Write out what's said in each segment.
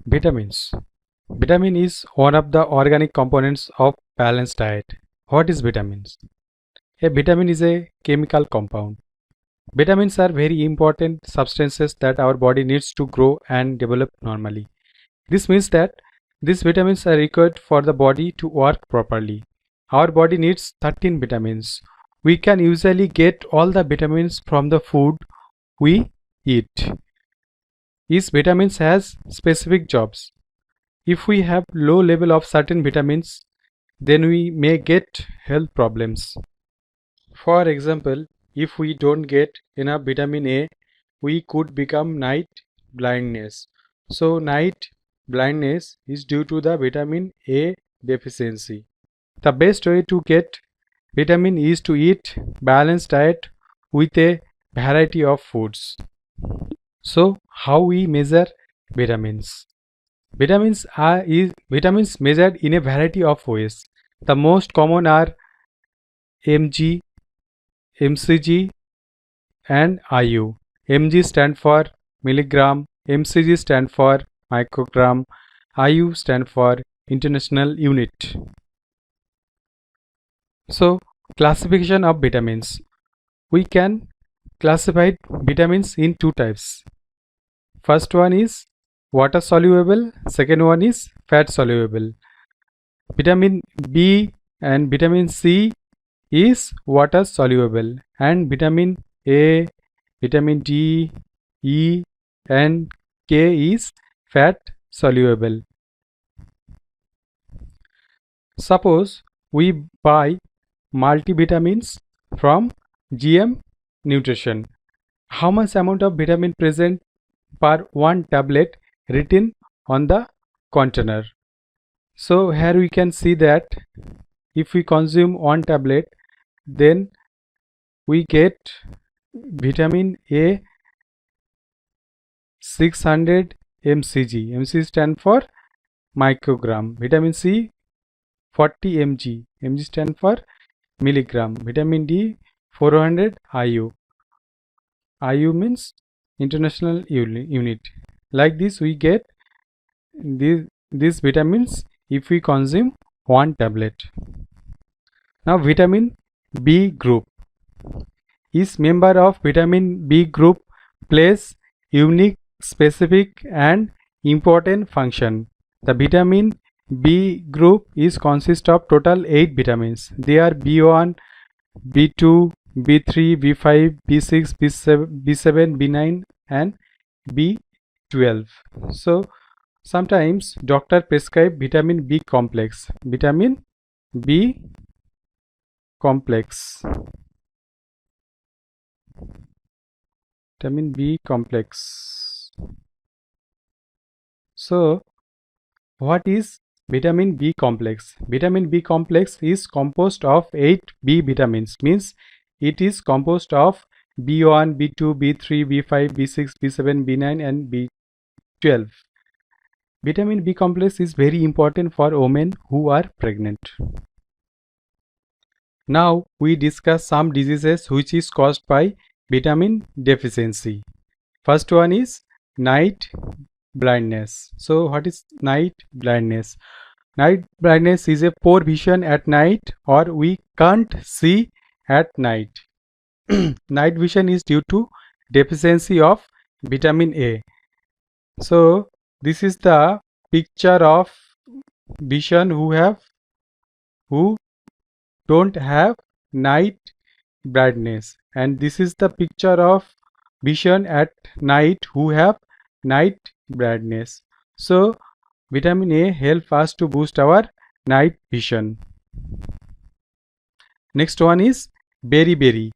Vitamins. Vitamin is one of the organic components of balanced diet. What is vitamins? A vitamin is a chemical compound. Vitamins are very important substances that our body needs to grow and develop normally. This means that these vitamins are required for the body to work properly. Our body needs 13 vitamins. We can usually get all the vitamins from the food we eat. Each vitamins has specific jobs. If we have low level of certain vitamins, then we may get health problems. For example, if we don't get enough vitamin A, we could become night blindness. So night blindness is due to the vitamin A deficiency. The best way to get vitamin is to eat balanced diet with a variety of foods. So how we measure vitamins? Vitamins measured in a variety of ways. The most common are mg, mcg and IU. mg stand for milligram, mcg stand for microgram, IU stand for international unit. So classification of vitamins. We can classify vitamins in two types. First one is water soluble, second one is fat soluble. Vitamin B and vitamin C is water soluble and vitamin A, vitamin D, E and K is fat soluble. Suppose we buy multivitamins from GM Nutrition. How much amount of vitamin present per one tablet written on the container? So here we can see that if we consume one tablet, then we get vitamin A 600 mcg. mcg stand for microgram. Vitamin C 40 mg. mg stand for milligram. Vitamin D 400 IU. IU means international unit. Like this we get these vitamins if we consume one tablet. Now vitamin B group. Each member of vitamin B group plays unique, specific and important function. The vitamin B group is consist of total 8 vitamins. They are B1, B2, B3, B5, B6, B7, B9 and B12. So sometimes doctor prescribe vitamin B complex. Vitamin B complex. Vitamin B complex. So what is vitamin B complex? Vitamin B complex is composed of 8 B vitamins, means it is composed of B1, B2, B3, B5, B6, B7, B9 and B12. Vitamin B complex is very important for women who are pregnant. Now we discuss some diseases which is caused by vitamin deficiency. First one is night blindness. So what is night blindness? Night blindness is a poor vision at night or we can't see at night. Night vision is due to deficiency of vitamin A. So this is the picture of vision who don't have night blindness, and this is the picture of vision at night who have night blindness. So vitamin A help us to boost our night vision. Next one is beriberi.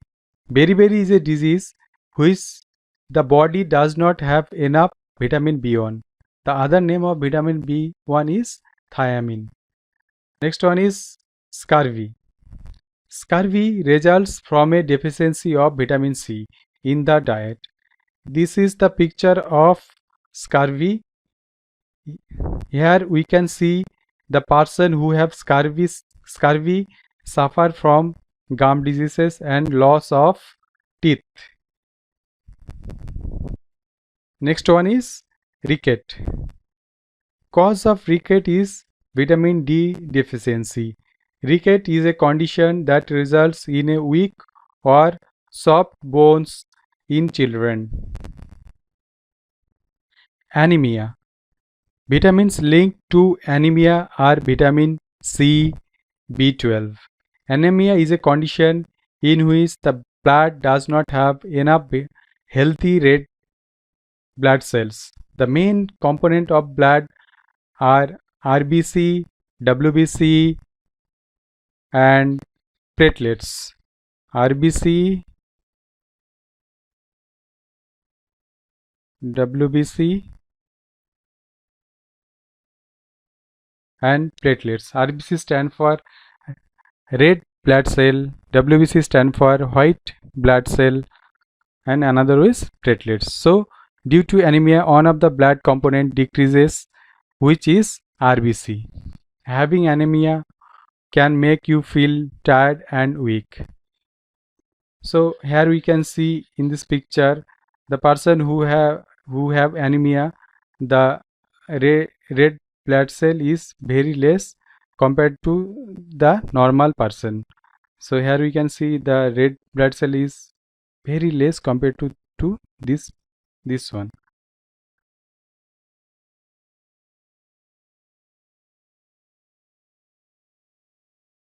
Beriberi is a disease which the body does not have enough vitamin B1. The other name of vitamin B1 is thiamine. Next one is scurvy. Scurvy results from a deficiency of vitamin C in the diet. This is the picture of scurvy. Here we can see the person who have scurvy suffer from gum diseases and loss of teeth. Next one is ricket. Cause of ricket is vitamin D deficiency. Ricket is a condition that results in a weak or soft bones in children. Anemia. Vitamins linked to anemia are vitamin C, B12. Anemia is a condition in which the blood does not have enough healthy red blood cells. The main component of blood are RBC, WBC, and platelets. RBC, WBC, and platelets. RBC stand for red blood cell, WBC stand for white blood cell, and another is platelets. So, due to anemia, one of the blood component decreases, which is RBC. Having anemia can make you feel tired and weak. So here we can see in this picture the person who have anemia, the red blood cell is very less compared to the normal person. So here we can see the red blood cell is very less compared to this one.